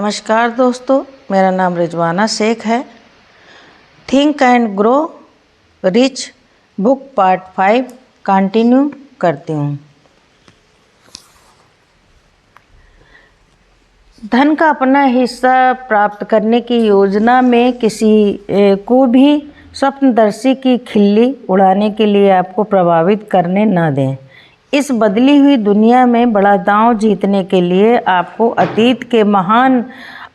नमस्कार दोस्तों, मेरा नाम रिजवाना शेख है। Think and grow rich book part 5 continue करती हूँ। धन का अपना हिस्सा प्राप्त करने की योजना में किसी को भी स्वप्नदर्शी की खिल्ली उड़ाने के लिए आपको प्रभावित करने न दें। इस बदली हुई दुनिया में बड़ा दांव जीतने के लिए आपको अतीत के महान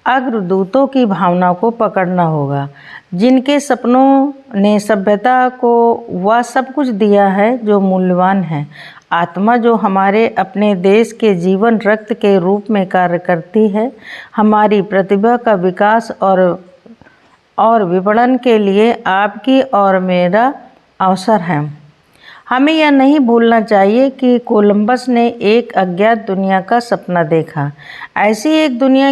अग्रदूतों की भावना को पकड़ना होगा, जिनके सपनों ने सभ्यता को वह सब कुछ दिया है जो मूल्यवान है। आत्मा जो हमारे अपने देश के जीवन रक्त के रूप में कार्य करती है, हमारी प्रतिभा का विकास और विपणन के लिए आपकी और मेरा अवसर है। हमें यह नहीं भूलना चाहिए कि कोलंबस ने एक अज्ञात दुनिया का सपना देखा। ऐसी एक दुनिया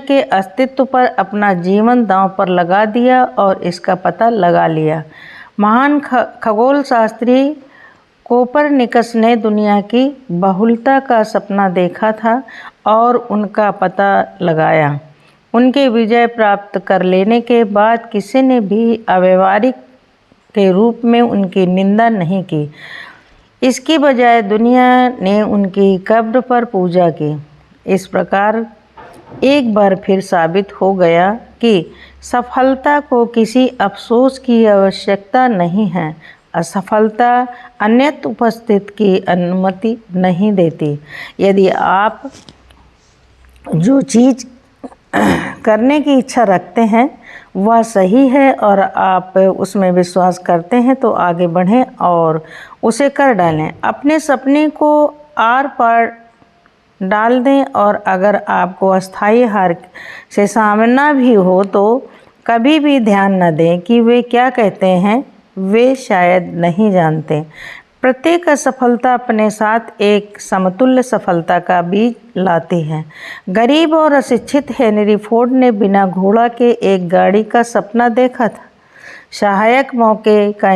के अस्तित्व पर अपना जीवन दांव पर लगा दिया और इसका पता लगा लिया। महान खगोल शास्त्री कोपरनिकस ने दुनिया की बहुलता का सपना देखा था और उनका पता लगाया। उनके विजय प्राप्त कर लेने के बाद किसी ने भी अव्यवहारिक के रूप में उनकी निंदा नहीं की। इसकी बजाय दुनिया ने उनकी कब्र पर पूजा की। इस प्रकार एक बार फिर साबित हो गया कि सफलता को किसी अफसोस की आवश्यकता नहीं है। असफलता अन्यत्र उपस्थित की अनुमति नहीं देती। यदि आप जो चीज़ करने की इच्छा रखते हैं वह सही है और आप उसमें विश्वास करते हैं तो आगे बढ़ें और उसे कर डालें। अपने सपने को आर पार डाल दें और अगर आपको अस्थायी हार से सामना भी हो तो कभी भी ध्यान न दें कि वे क्या कहते हैं, वे शायद नहीं जानते। प्रत्येक असफलता अपने साथ एक समतुल्य सफलता का बीज लाती है। गरीब और अशिक्षित हेनरी फोर्ड ने बिना घोड़ा के एक गाड़ी का सपना देखा था। सहायक मौके का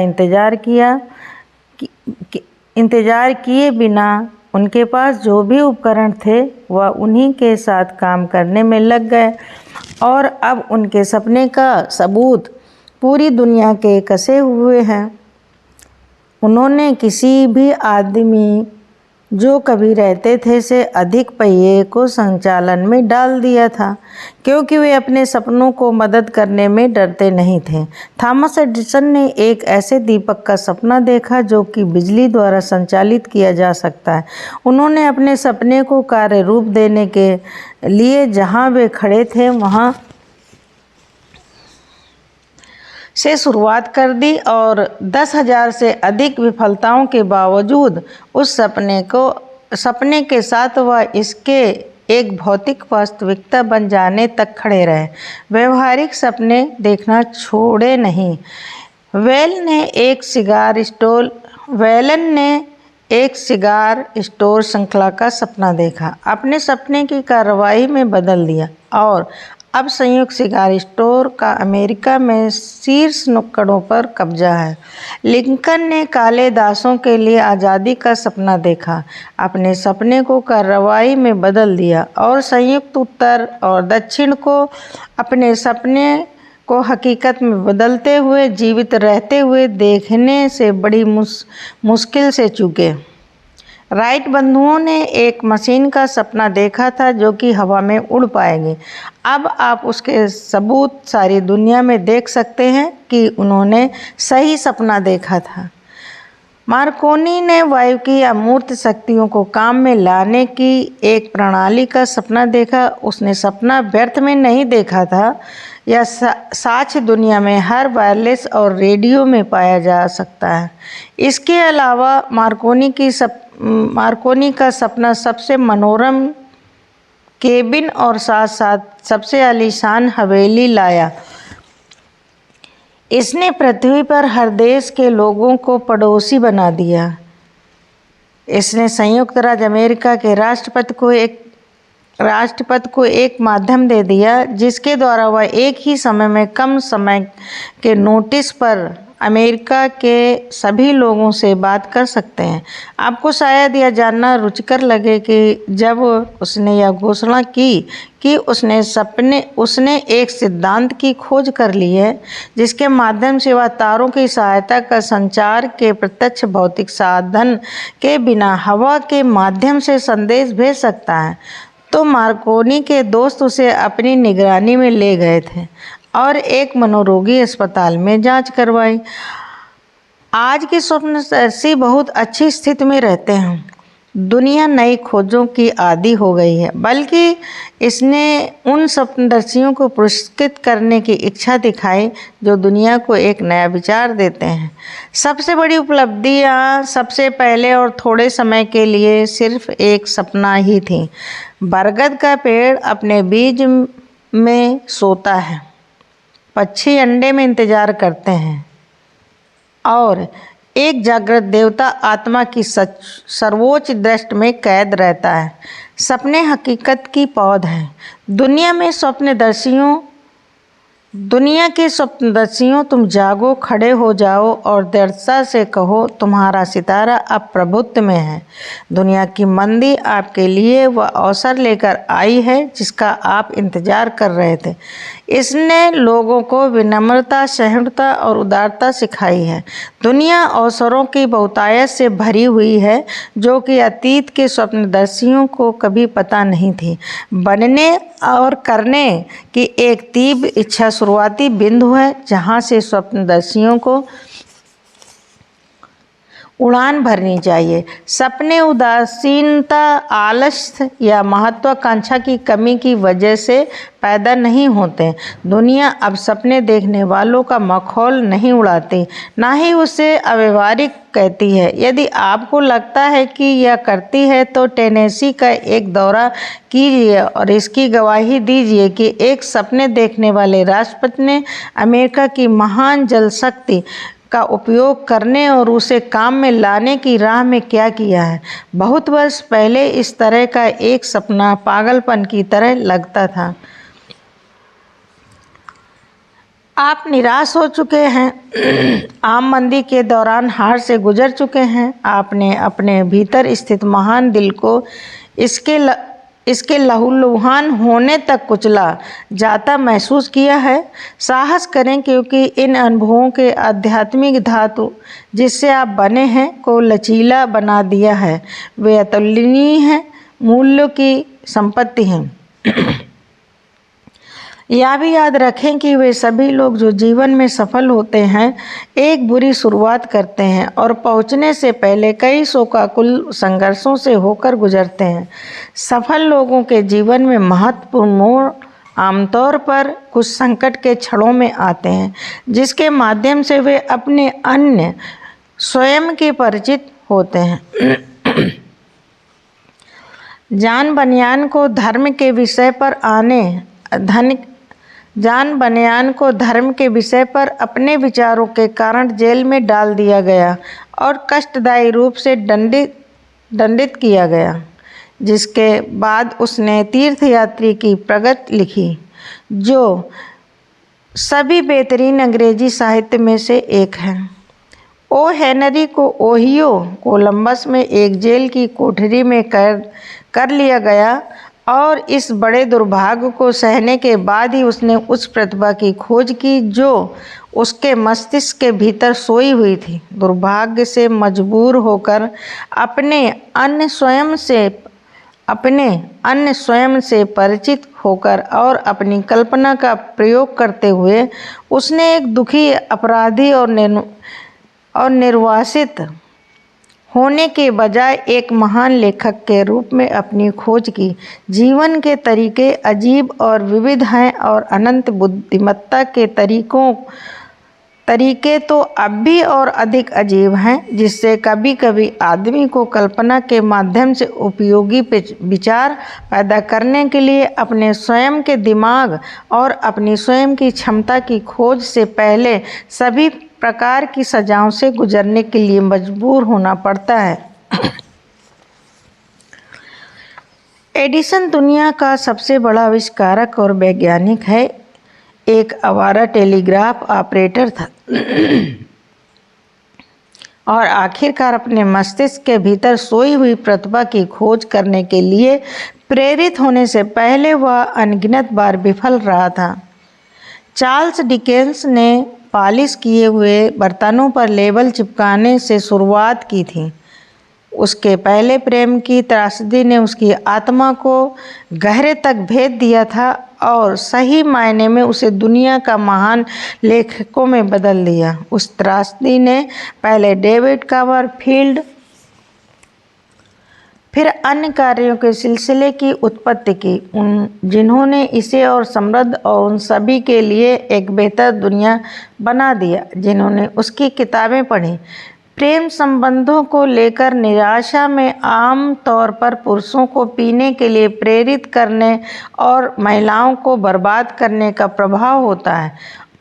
इंतजार किए बिना उनके पास जो भी उपकरण थे वह उन्हीं के साथ काम करने में लग गए और अब उनके सपने का सबूत पूरी दुनिया के कसे हुए हैं। उन्होंने किसी भी आदमी जो कभी रहते थे से अधिक पहिए को संचालन में डाल दिया था, क्योंकि वे अपने सपनों को मदद करने में डरते नहीं थे। थॉमस एडिसन ने एक ऐसे दीपक का सपना देखा जो कि बिजली द्वारा संचालित किया जा सकता है। उन्होंने अपने सपने को कार्य रूप देने के लिए जहां वे खड़े थे वहां से शुरुआत कर दी और 10,000 से अधिक विफलताओं के बावजूद उस सपने के साथ वह इसके एक भौतिक वास्तविकता बन जाने तक खड़े रहे। व्यवहारिक सपने देखना छोड़े नहीं। वेलन ने एक सिगार स्टोर श्रृंखला का सपना देखा, अपने सपने की कार्रवाई में बदल दिया और अब संयुक्त सिगार स्टोर का अमेरिका में शीर्ष नुक्कड़ों पर कब्जा है। लिंकन ने काले दासों के लिए आज़ादी का सपना देखा, अपने सपने को कार्रवाई में बदल दिया और संयुक्त उत्तर और दक्षिण को अपने सपने को हकीकत में बदलते हुए जीवित रहते हुए देखने से बड़ी मुश्किल से चूके। राइट बंधुओं ने एक मशीन का सपना देखा था जो कि हवा में उड़ पाएगी। अब आप उसके सबूत सारी दुनिया में देख सकते हैं कि उन्होंने सही सपना देखा था। मार्कोनी ने वायु की अमूर्त शक्तियों को काम में लाने की एक प्रणाली का सपना देखा। उसने सपना व्यर्थ में नहीं देखा था। यह साक्ष्य दुनिया में हर वायरलेस और रेडियो में पाया जा सकता है। इसके अलावा मार्कोनी का सपना सबसे मनोरम केबिन और साथ साथ सबसे आलीशान हवेली लाया। इसने पृथ्वी पर हर देश के लोगों को पड़ोसी बना दिया। इसने संयुक्त राज्य अमेरिका के राष्ट्रपति को एक माध्यम दे दिया जिसके द्वारा वह एक ही समय में कम समय के नोटिस पर अमेरिका के सभी लोगों से बात कर सकते हैं। आपको शायद यह जानना रुचिकर लगे कि जब उसने यह घोषणा की कि उसने एक सिद्धांत की खोज कर ली है जिसके माध्यम से वह तारों की सहायता का संचार के प्रत्यक्ष भौतिक साधन के बिना हवा के माध्यम से संदेश भेज सकता है, तो मार्कोनी के दोस्त उसे अपनी निगरानी में ले गए थे और एक मनोरोगी अस्पताल में जांच करवाई। आज के स्वप्नदर्शी बहुत अच्छी स्थिति में रहते हैं। दुनिया नई खोजों की आदी हो गई है, बल्कि इसने उन स्वप्नदर्शियों को पुरस्कृत करने की इच्छा दिखाई जो दुनिया को एक नया विचार देते हैं। सबसे बड़ी उपलब्धियां सबसे पहले और थोड़े समय के लिए सिर्फ एक सपना ही थी। बरगद का पेड़ अपने बीज में सोता है, पक्षी अंडे में इंतजार करते हैं और एक जागृत देवता आत्मा की सर्वोच्च दृष्टि में कैद रहता है। सपने हकीकत की पौध हैं। दुनिया के स्वप्नदर्शियों, तुम जागो, खड़े हो जाओ और दृढ़ता से कहो तुम्हारा सितारा अब प्रभुत्व में है। दुनिया की मंदी आपके लिए वह अवसर लेकर आई है जिसका आप इंतजार कर रहे थे। इसने लोगों को विनम्रता, सहिष्णुता और उदारता सिखाई है। दुनिया अवसरों की बहुतायत से भरी हुई है जो कि अतीत के स्वप्नदर्शियों को कभी पता नहीं थी। बनने और करने की एक तीव्र इच्छा शुरुआती बिंदु है जहाँ से स्वप्नदर्शियों को उड़ान भरनी चाहिए। सपने उदासीनता, आलस्य या महत्वाकांक्षा की कमी की वजह से पैदा नहीं होते। दुनिया अब सपने देखने वालों का मखौल नहीं उड़ाती, ना ही उसे अव्यवहारिक कहती है। यदि आपको लगता है कि यह करती है तो टेनेसी का एक दौरा कीजिए और इसकी गवाही दीजिए कि एक सपने देखने वाले राष्ट्रपति ने अमेरिका की महान जल शक्ति का उपयोग करने और उसे काम में लाने की राह में क्या किया है। बहुत वर्ष पहले इस तरह का एक सपना पागलपन की तरह लगता था। आप निराश हो चुके हैं, आम मंदी के दौरान हार से गुजर चुके हैं। आपने अपने भीतर स्थित महान दिल को इसके लहूलुहान होने तक कुचला जाता महसूस किया है। साहस करें, क्योंकि इन अनुभवों के आध्यात्मिक धातु जिससे आप बने हैं को लचीला बना दिया है। वे अतुलनीय हैं, मूल्यों की संपत्ति हैं। यह भी याद रखें कि वे सभी लोग जो जीवन में सफल होते हैं एक बुरी शुरुआत करते हैं और पहुंचने से पहले कई शोकाकुल संघर्षों से होकर गुजरते हैं। सफल लोगों के जीवन में महत्वपूर्ण मोड़ आमतौर पर कुछ संकट के क्षणों में आते हैं जिसके माध्यम से वे अपने अन्य स्वयं के परिचित होते हैं। जॉन बनियान को धर्म के विषय पर अपने विचारों के कारण जेल में डाल दिया गया और कष्टदायी रूप से दंडित किया गया, जिसके बाद उसने तीर्थयात्री की प्रगति लिखी, जो सभी बेहतरीन अंग्रेजी साहित्य में से एक है। ओ हेनरी को ओहियो कोलंबस में एक जेल की कोठरी में कैद कर लिया गया और इस बड़े दुर्भाग्य को सहने के बाद ही उसने उस प्रतिभा की खोज की जो उसके मस्तिष्क के भीतर सोई हुई थी। दुर्भाग्य से मजबूर होकर अपने अन्य स्वयं से परिचित होकर और अपनी कल्पना का प्रयोग करते हुए उसने एक दुखी, अपराधी और निर्वासित होने के बजाय एक महान लेखक के रूप में अपनी खोज की। जीवन के तरीके अजीब और विविध हैं और अनंत बुद्धिमत्ता के तरीके तो अब भी और अधिक अजीब हैं, जिससे कभी कभी आदमी को कल्पना के माध्यम से उपयोगी विचार पैदा करने के लिए अपने स्वयं के दिमाग और अपनी स्वयं की क्षमता की खोज से पहले सभी प्रकार की सजाओं से गुजरने के लिए मजबूर होना पड़ता है। एडिसन दुनिया का सबसे बड़ा आविष्कारक और वैज्ञानिक है। एक आवारा टेलीग्राफ ऑपरेटर था और आखिरकार अपने मस्तिष्क के भीतर सोई हुई प्रतिभा की खोज करने के लिए प्रेरित होने से पहले वह अनगिनत बार विफल रहा था। चार्ल्स डिकेंस ने पॉलिश किए हुए बर्तनों पर लेबल चिपकाने से शुरुआत की थी। उसके पहले प्रेम की त्रासदी ने उसकी आत्मा को गहरे तक भेद दिया था और सही मायने में उसे दुनिया का महान लेखकों में बदल दिया। उस त्रासदी ने पहले डेविड कॉपरफील्ड, फिर अन्य कार्यों के सिलसिले की उत्पत्ति की, जिन्होंने इसे और समृद्ध और उन सभी के लिए एक बेहतर दुनिया बना दिया जिन्होंने उसकी किताबें पढ़ी। प्रेम संबंधों को लेकर निराशा में आम तौर पर पुरुषों को पीने के लिए प्रेरित करने और महिलाओं को बर्बाद करने का प्रभाव होता है,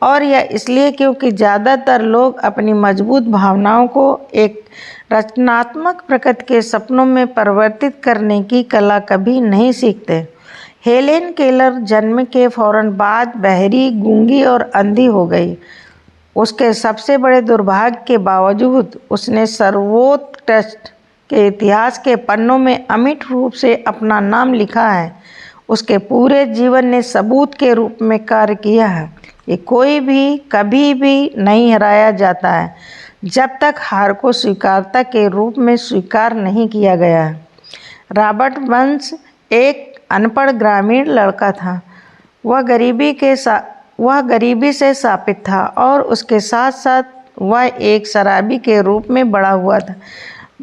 और यह इसलिए क्योंकि ज़्यादातर लोग अपनी मजबूत भावनाओं को एक रचनात्मक प्रकृति के सपनों में परिवर्तित करने की कला कभी नहीं सीखते। हेलेन केलर जन्म के फौरन बाद बहरी, गूंगी और अंधी हो गई। उसके सबसे बड़े दुर्भाग्य के बावजूद उसने सर्वोत्कृष्ट के इतिहास के पन्नों में अमिट रूप से अपना नाम लिखा है। उसके पूरे जीवन ने सबूत के रूप में कार्य किया है कि कोई भी कभी भी नहीं हराया जाता है जब तक हार को स्वीकारता के रूप में स्वीकार नहीं किया गया है। रॉबर्ट बर्न्स एक अनपढ़ ग्रामीण लड़का था। वह गरीबी से शापित था और उसके साथ साथ वह एक शराबी के रूप में बड़ा हुआ था।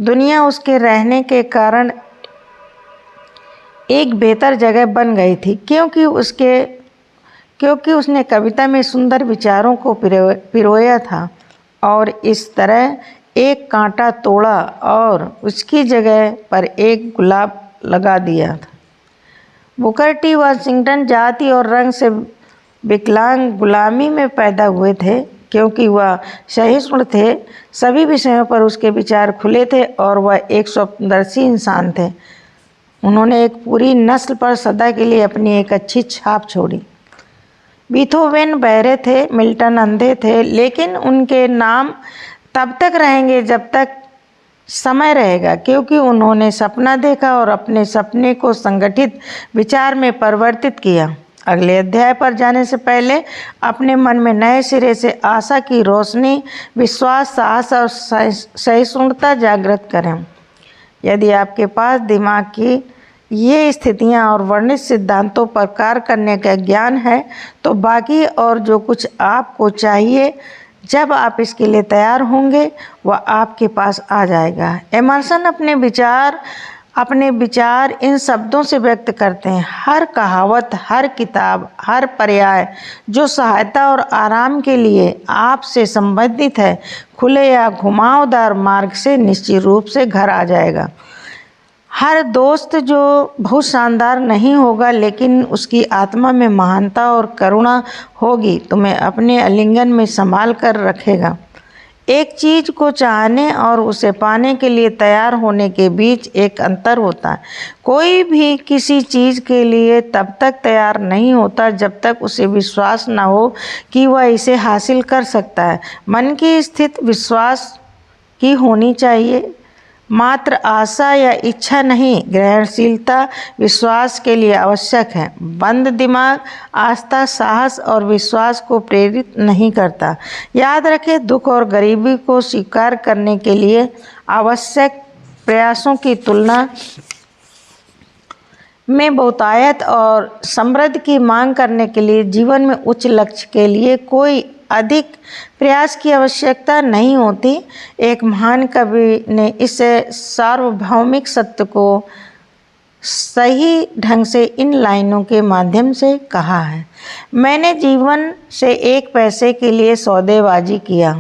दुनिया उसके रहने के कारण एक बेहतर जगह बन गई थी क्योंकि उसने कविता में सुंदर विचारों को पिरोया था और इस तरह एक कांटा तोड़ा और उसकी जगह पर एक गुलाब लगा दिया था। बुकर टी वाशिंगटन जाति और रंग से विकलांग गुलामी में पैदा हुए थे। क्योंकि वह सहिष्णु थे, सभी विषयों पर उसके विचार खुले थे और वह एक स्वप्नदर्शी इंसान थे। उन्होंने एक पूरी नस्ल पर सदा के लिए अपनी एक अच्छी छाप छोड़ी। बीथोवेन बहरे थे, मिल्टन अंधे थे, लेकिन उनके नाम तब तक रहेंगे जब तक समय रहेगा, क्योंकि उन्होंने सपना देखा और अपने सपने को संगठित विचार में परिवर्तित किया। अगले अध्याय पर जाने से पहले अपने मन में नए सिरे से आशा की रोशनी, विश्वास, साहस और सहिष्णुता जागृत करें। यदि आपके पास दिमाग की ये स्थितियां और वर्णित सिद्धांतों पर कार्य करने का ज्ञान है तो बाकी और जो कुछ आपको चाहिए जब आप इसके लिए तैयार होंगे वह आपके पास आ जाएगा। एमर्सन अपने विचार इन शब्दों से व्यक्त करते हैं। हर कहावत, हर किताब, हर पर्याय जो सहायता और आराम के लिए आपसे संबंधित है, खुले या घुमावदार मार्ग से निश्चित रूप से घर आ जाएगा। हर दोस्त जो बहुत शानदार नहीं होगा लेकिन उसकी आत्मा में महानता और करुणा होगी, तुम्हें अपने आलिंगन में संभाल कर रखेगा। एक चीज़ को चाहने और उसे पाने के लिए तैयार होने के बीच एक अंतर होता है। कोई भी किसी चीज़ के लिए तब तक तैयार नहीं होता जब तक उसे विश्वास न हो कि वह इसे हासिल कर सकता है। मन की स्थिति विश्वास की होनी चाहिए, मात्र आशा या इच्छा नहीं। ग्रहणशीलता विश्वास के लिए आवश्यक है। बंद दिमाग आस्था, साहस और विश्वास को प्रेरित नहीं करता। याद रखें, दुख और गरीबी को स्वीकार करने के लिए आवश्यक प्रयासों की तुलना में बहुतायत और समृद्धि की मांग करने के लिए जीवन में उच्च लक्ष्य के लिए कोई अधिक प्रयास की आवश्यकता नहीं होती। एक महान कवि ने इस सार्वभौमिक सत्य को सही ढंग से इन लाइनों के माध्यम से कहा है। मैंने जीवन से एक पैसे के लिए सौदेबाजी किया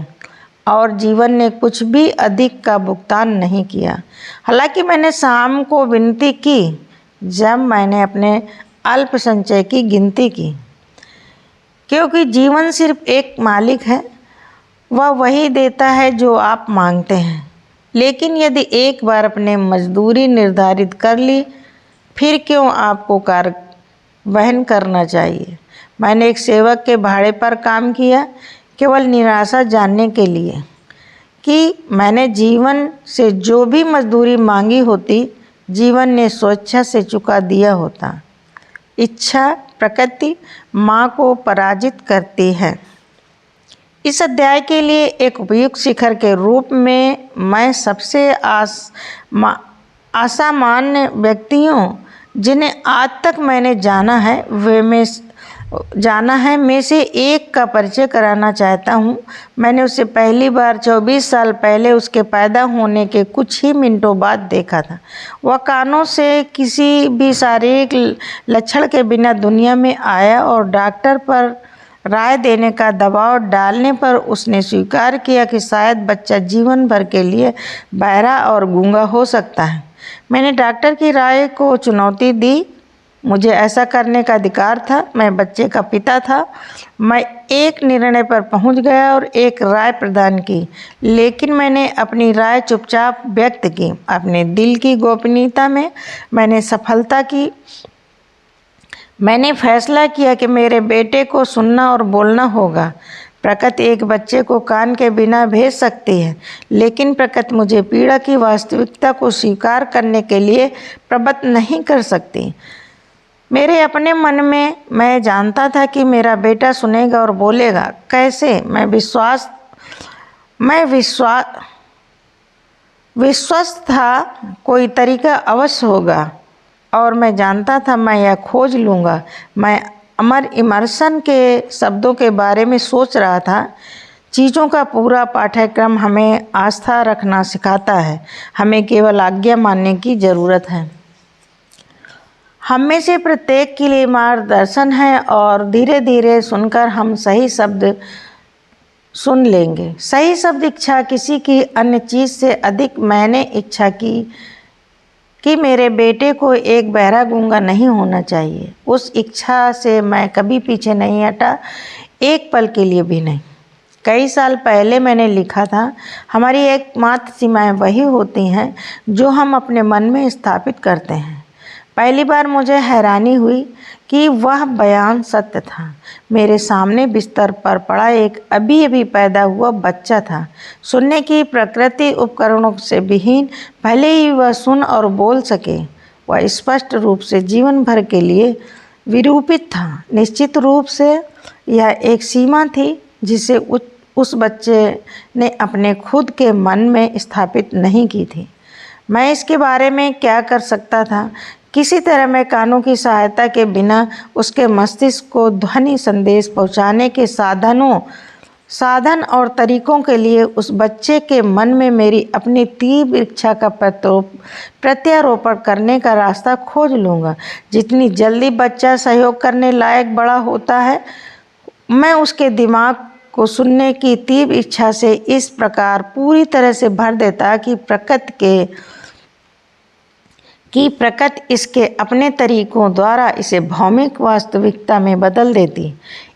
और जीवन ने कुछ भी अधिक का भुगतान नहीं किया। हालांकि मैंने शाम को विनती की जब मैंने अपने अल्प संचय की गिनती की, क्योंकि जीवन सिर्फ एक मालिक है, वह वही देता है जो आप मांगते हैं। लेकिन यदि एक बार अपने मजदूरी निर्धारित कर ली, फिर क्यों आपको कार्य वहन करना चाहिए। मैंने एक सेवक के भाड़े पर काम किया केवल निराशा जानने के लिए कि मैंने जीवन से जो भी मजदूरी मांगी होती, जीवन ने स्वेच्छा से चुका दिया होता। इच्छा प्रकृति माँ को पराजित करती है। इस अध्याय के लिए एक उपयुक्त शिखर के रूप में मैं सबसे असामान्य व्यक्तियों जिन्हें आज तक मैंने जाना है में से एक का परिचय कराना चाहता हूँ। मैंने उसे पहली बार 24 साल पहले उसके पैदा होने के कुछ ही मिनटों बाद देखा था। वह कानों से किसी भी शारीरिक लक्षण के बिना दुनिया में आया और डॉक्टर पर राय देने का दबाव डालने पर उसने स्वीकार किया कि शायद बच्चा जीवन भर के लिए बहरा और गूंगा हो सकता है। मैंने डॉक्टर की राय को चुनौती दी। मुझे ऐसा करने का अधिकार था। मैं बच्चे का पिता था। मैं एक निर्णय पर पहुंच गया और एक राय प्रदान की, लेकिन मैंने अपनी राय चुपचाप व्यक्त की। अपने दिल की गोपनीयता में मैंने सफलता की। मैंने फैसला किया कि मेरे बेटे को सुनना और बोलना होगा। प्रकृति एक बच्चे को कान के बिना भेज सकती है, लेकिन प्रकृति मुझे पीड़ा की वास्तविकता को स्वीकार करने के लिए प्रबंध नहीं कर सकती। मेरे अपने मन में मैं जानता था कि मेरा बेटा सुनेगा और बोलेगा। कैसे? विश्वास था कोई तरीका अवश्य होगा और मैं जानता था मैं यह खोज लूँगा। मैं अमर इमर्सन के शब्दों के बारे में सोच रहा था। चीज़ों का पूरा पाठ्यक्रम हमें आस्था रखना सिखाता है, हमें केवल आज्ञा मानने की ज़रूरत है। हम में से प्रत्येक के लिए मार्गदर्शन है और धीरे धीरे सुनकर हम सही शब्द सुन लेंगे। सही शब्द इच्छा किसी की अन्य चीज़ से अधिक। मैंने इच्छा की कि मेरे बेटे को एक बहरा गूंगा नहीं होना चाहिए। उस इच्छा से मैं कभी पीछे नहीं हटा, एक पल के लिए भी नहीं। कई साल पहले मैंने लिखा था, हमारी एकमात्र सीमाएं वही होती हैं जो हम अपने मन में स्थापित करते हैं। पहली बार मुझे हैरानी हुई कि वह बयान सत्य था। मेरे सामने बिस्तर पर पड़ा एक अभी अभी पैदा हुआ बच्चा था, सुनने की प्रकृति उपकरणों से विहीन। भले ही वह सुन और बोल सके, वह स्पष्ट रूप से जीवन भर के लिए विरूपित था। निश्चित रूप से यह एक सीमा थी जिसे उस बच्चे ने अपने खुद के मन में स्थापित नहीं की थी। मैं इसके बारे में क्या कर सकता था? किसी तरह मैं कानों की सहायता के बिना उसके मस्तिष्क को ध्वनि संदेश पहुंचाने के साधन और तरीकों के लिए उस बच्चे के मन में मेरी अपनी तीव्र इच्छा का प्रत्यारोपण करने का रास्ता खोज लूँगा। जितनी जल्दी बच्चा सहयोग करने लायक बड़ा होता है, मैं उसके दिमाग को सुनने की तीव्र इच्छा से इस प्रकार पूरी तरह से भर देता कि प्रकृति इसके अपने तरीकों द्वारा इसे भौमिक वास्तविकता में बदल देती।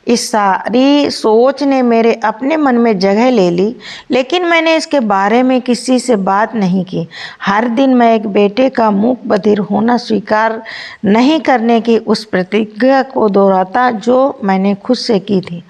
इस सारी सोच ने मेरे अपने मन में जगह ले ली, लेकिन मैंने इसके बारे में किसी से बात नहीं की। हर दिन मैं एक बेटे का मूक बधिर होना स्वीकार नहीं करने की उस प्रतिज्ञा को दोहराता जो मैंने खुद से की थी।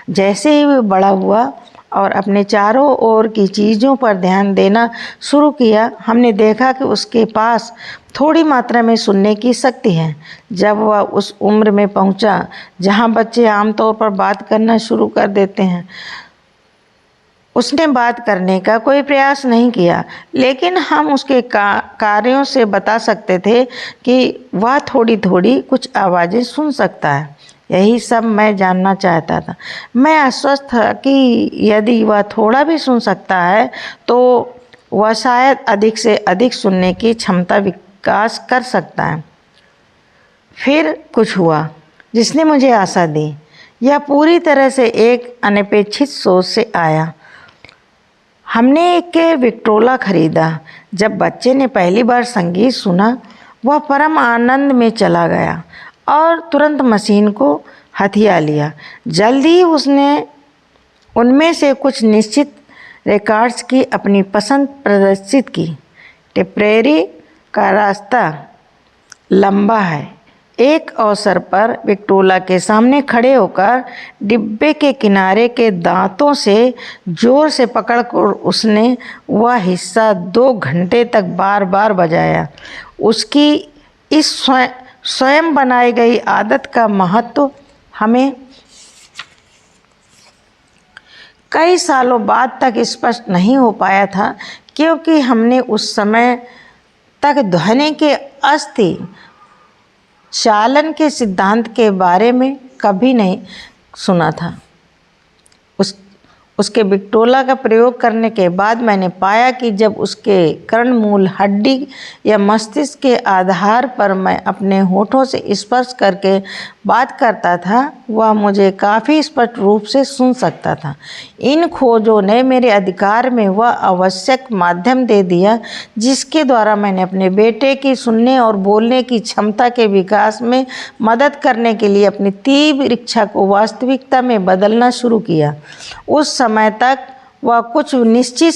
जैसे ही वह बड़ा हुआ और अपने चारों ओर की चीज़ों पर ध्यान देना शुरू किया, हमने देखा कि उसके पास थोड़ी मात्रा में सुनने की शक्ति है। जब वह उस उम्र में पहुंचा जहां बच्चे आमतौर पर बात करना शुरू कर देते हैं, उसने बात करने का कोई प्रयास नहीं किया, लेकिन हम उसके कार्यों से बता सकते थे कि वह थोड़ी थोड़ी कुछ आवाज़ें सुन सकता है। यही सब मैं जानना चाहता था। मैं आश्वस्त था कि यदि वह थोड़ा भी सुन सकता है तो वह शायद अधिक से अधिक सुनने की क्षमता विकास कर सकता है। फिर कुछ हुआ जिसने मुझे आशा दी। यह पूरी तरह से एक अनपेक्षित सोच से आया। हमने एक विक्ट्रोला खरीदा। जब बच्चे ने पहली बार संगीत सुना, वह परम आनंद में चला गया और तुरंत मशीन को हथिया लिया। जल्द ही उसने उनमें से कुछ निश्चित रिकॉर्ड्स की अपनी पसंद प्रदर्शित की। टिप्पणी का रास्ता लंबा है, एक अवसर पर विक्टोला के सामने खड़े होकर डिब्बे के किनारे के दांतों से जोर से पकड़कर उसने वह हिस्सा 2 घंटे तक बार बार बजाया। उसकी इस स्वयं बनाई गई आदत का महत्व हमें कई सालों बाद तक स्पष्ट नहीं हो पाया था, क्योंकि हमने उस समय तक ध्वनि के अस्थि चालन के सिद्धांत के बारे में कभी नहीं सुना था। उसके विक्टोला का प्रयोग करने के बाद मैंने पाया कि जब उसके कर्णमूल हड्डी या मस्तिष्क के आधार पर मैं अपने होठों से स्पर्श करके बात करता था, वह मुझे काफ़ी स्पष्ट रूप से सुन सकता था। इन खोजों ने मेरे अधिकार में वह आवश्यक माध्यम दे दिया जिसके द्वारा मैंने अपने बेटे की सुनने और बोलने की क्षमता के विकास में मदद करने के लिए अपनी तीव्र इच्छा को वास्तविकता में बदलना शुरू किया। उस समय तक वह कुछ निश्चित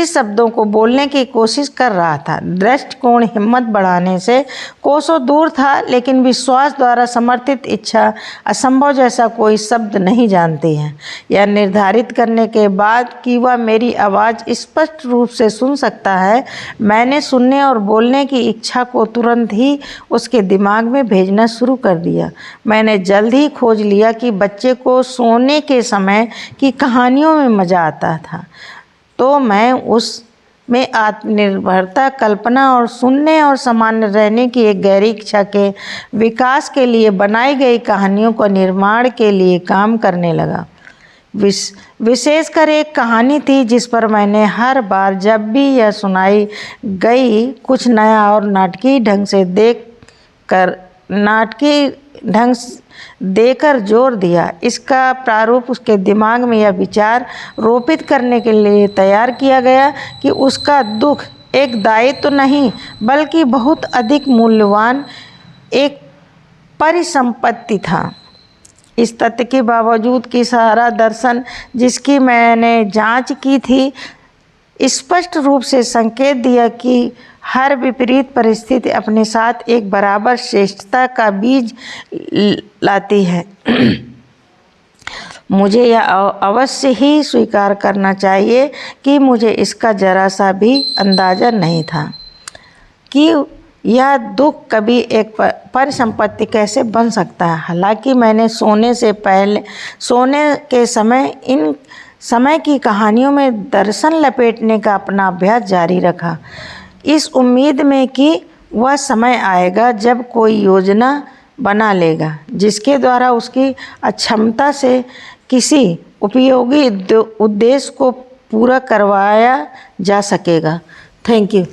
शब्दों को बोलने की कोशिश कर रहा था। दृष्टिकोण हिम्मत बढ़ाने से कोसों दूर था, लेकिन विश्वास द्वारा समर्थित इच्छा असंभव जैसा कोई शब्द नहीं जानती है। यह निर्धारित करने के बाद कि वह मेरी आवाज़ स्पष्ट रूप से सुन सकता है, मैंने सुनने और बोलने की इच्छा को तुरंत ही उसके दिमाग में भेजना शुरू कर दिया। मैंने जल्द ही खोज लिया कि बच्चे को सोने के समय की कहानियों में मज़ा आता था, तो मैं उसमें आत्मनिर्भरता, कल्पना और सुनने और सामान्य रहने की एक गहरी इच्छा के विकास के लिए बनाई गई कहानियों को निर्माण के लिए काम करने लगा। विशेषकर एक कहानी थी जिस पर मैंने हर बार जब भी यह सुनाई गई कुछ नया और नाटकीय ढंग देकर जोर दिया। इसका प्रारूप उसके दिमाग में यह विचार रोपित करने के लिए तैयार किया गया कि उसका दुख एक दायित्व नहीं बल्कि बहुत अधिक मूल्यवान एक परिसंपत्ति था। इस तथ्य के बावजूद कि सारा दर्शन जिसकी मैंने जांच की थी स्पष्ट रूप से संकेत दिया कि हर विपरीत परिस्थिति अपने साथ एक बराबर श्रेष्ठता का बीज लाती है, मुझे यह अवश्य ही स्वीकार करना चाहिए कि मुझे इसका जरा सा भी अंदाज़ा नहीं था कि यह दुख कभी एक परिसंपत्ति कैसे बन सकता है। हालांकि मैंने सोने के समय इन समय की कहानियों में दर्शन लपेटने का अपना अभ्यास जारी रखा, इस उम्मीद में कि वह समय आएगा जब कोई योजना बना लेगा जिसके द्वारा उसकी अक्षमता से किसी उपयोगी उद्देश्य को पूरा करवाया जा सकेगा। Thank you.